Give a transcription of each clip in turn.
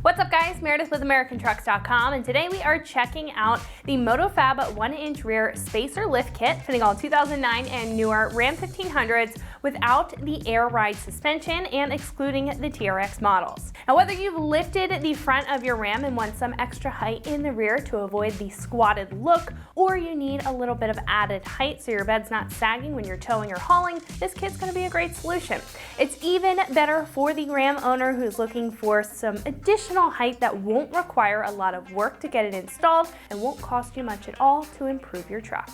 What's up guys, Meredith with AmericanTrucks.com, and today we are checking out the MotoFab 1-inch rear spacer lift kit fitting all 2009 and newer Ram 1500s without the air ride suspension and excluding the TRX models. Now whether you've lifted the front of your Ram and want some extra height in the rear to avoid the squatted look, or you need a little bit of added height so your bed's not sagging when you're towing or hauling, this kit's going to be a great solution. It's even better for the Ram owner who's looking for some additional height that won't require a lot of work to get it installed and won't cost you much at all to improve your truck.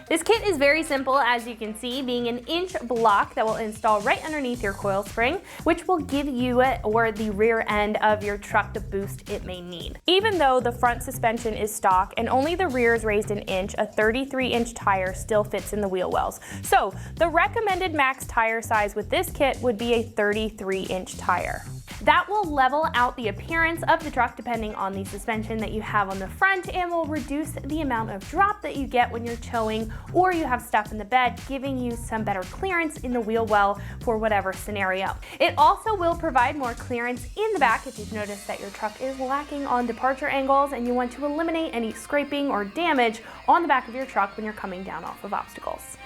This kit is very simple, as you can see, being an inch block that will install right underneath your coil spring, which will give you or the rear end of your truck the boost it may need. Even though the front suspension is stock and only the rear is raised an inch, a 33-inch tire still fits in the wheel wells. So the recommended max tire size with this kit would be a 33-inch tire. That will level out the appearance of the truck depending on the suspension that you have on the front and will reduce the amount of drop that you get when you're towing or you have stuff in the bed, giving you some better clearance in the wheel well for whatever scenario. It also will provide more clearance in the back if you've noticed that your truck is lacking on departure angles and you want to eliminate any scraping or damage on the back of your truck when you're coming down off of obstacles.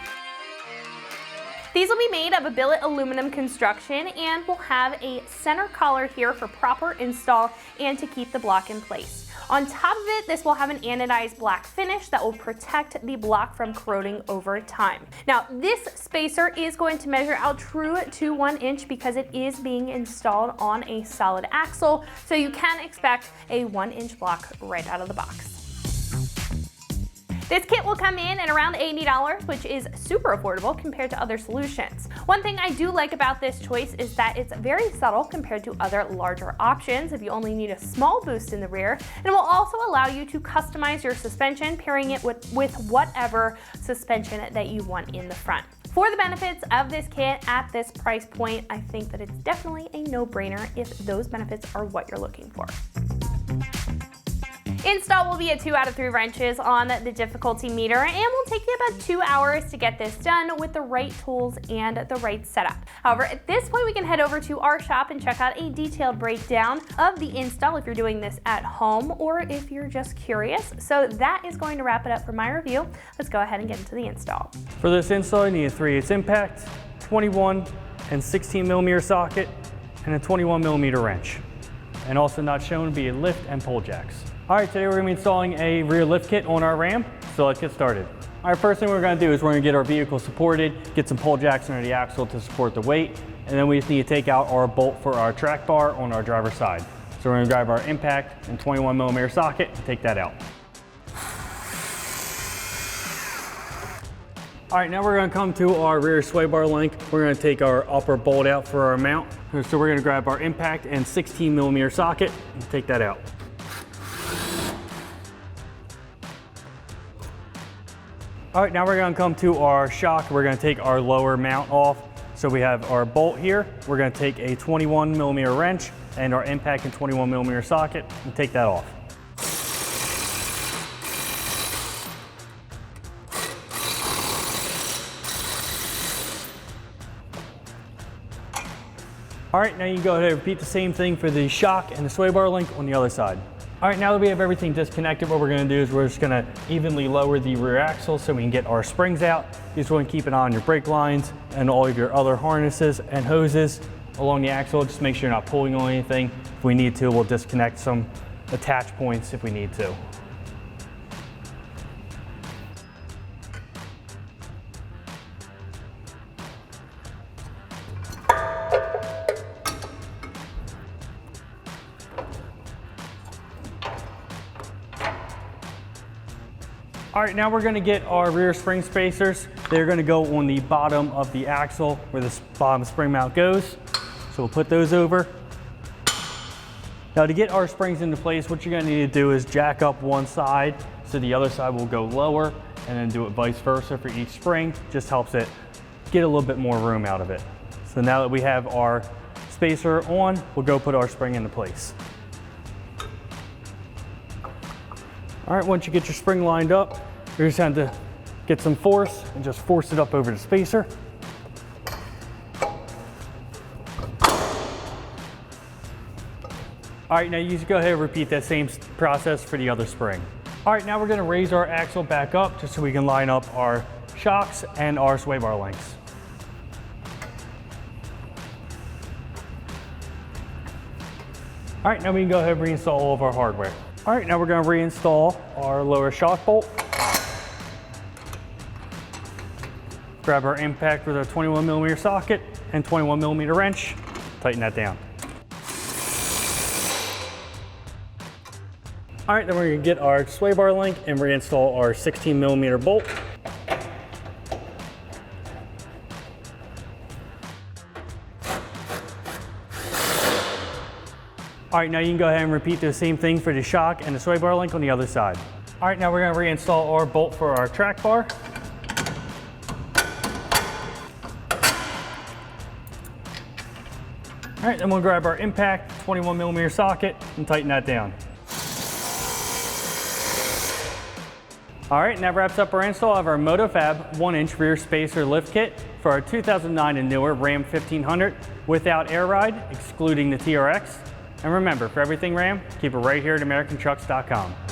These will be made of a billet aluminum construction and will have a center collar here for proper install and to keep the block in place. On top of it, this will have an anodized black finish that will protect the block from corroding over time. Now, this spacer is going to measure out true to 1 inch because it is being installed on a solid axle, so you can expect a 1-inch block right out of the box. This kit will come in at around $80, which is super affordable compared to other solutions. One thing I do like about this choice is that it's very subtle compared to other larger options if you only need a small boost in the rear, and it will also allow you to customize your suspension, pairing it with whatever suspension that you want in the front. For the benefits of this kit at this price point, I think that it's definitely a no-brainer if those benefits are what you're looking for. Install will be at 2 out of 3 wrenches on the difficulty meter and will take you about 2 hours to get this done with the right tools and the right setup. However, at this point we can head over to our shop and check out a detailed breakdown of the install if you're doing this at home or if you're just curious. So that is going to wrap it up for my review. Let's go ahead and get into the install. For this install, you need a 3/8 impact, 21 and 16 millimeter socket, and a 21 millimeter wrench. And also not shown would be a lift and pull jacks. All right, today we're gonna be installing a rear lift kit on our Ram, so let's get started. All right, first thing we're gonna do is we're gonna get our vehicle supported, get some pull jacks under the axle to support the weight, and then we just need to take out our bolt for our track bar on our driver's side. So we're gonna grab our impact and 21 millimeter socket and take that out. All right, now we're gonna come to our rear sway bar link. We're gonna take our upper bolt out for our mount. So we're gonna grab our impact and 16 millimeter socket and take that out. All right, now we're gonna come to our shock. We're gonna take our lower mount off. So we have our bolt here. We're gonna take a 21 millimeter wrench and our impact and 21 millimeter socket and take that off. All right, now you can go ahead and repeat the same thing for the shock and the sway bar link on the other side. All right, now that we have everything disconnected, what we're gonna do is we're just gonna evenly lower the rear axle so we can get our springs out. You just wanna keep an eye on your brake lines and all of your other harnesses and hoses along the axle. Just make sure you're not pulling on anything. If we need to, we'll disconnect some attach points if we need to. All right, now we're gonna get our rear spring spacers. They're gonna go on the bottom of the axle where the bottom spring mount goes. So we'll put those over. Now to get our springs into place, what you're gonna need to do is jack up one side so the other side will go lower, and then do it vice versa for each spring. Just helps it get a little bit more room out of it. So now that we have our spacer on, we'll go put our spring into place. All right, once you get your spring lined up, you're just going to get some force and just force it up over the spacer. All right, now you just go ahead and repeat that same process for the other spring. All right, now we're gonna raise our axle back up just so we can line up our shocks and our sway bar links. All right, now we can go ahead and reinstall all of our hardware. All right, now we're gonna reinstall our lower shock bolt. Grab our impact with our 21mm socket and 21mm wrench, tighten that down. All right, then we're gonna get our sway bar link and reinstall our 16mm bolt. All right, now you can go ahead and repeat the same thing for the shock and the sway bar link on the other side. All right, now we're gonna reinstall our bolt for our track bar. All right, then we'll grab our impact, 21mm socket, and tighten that down. All right, and that wraps up our install of our MotoFab 1-inch rear spacer lift kit for our 2009 and newer Ram 1500 without air ride, excluding the TRX. And remember, for everything Ram, keep it right here at AmericanTrucks.com.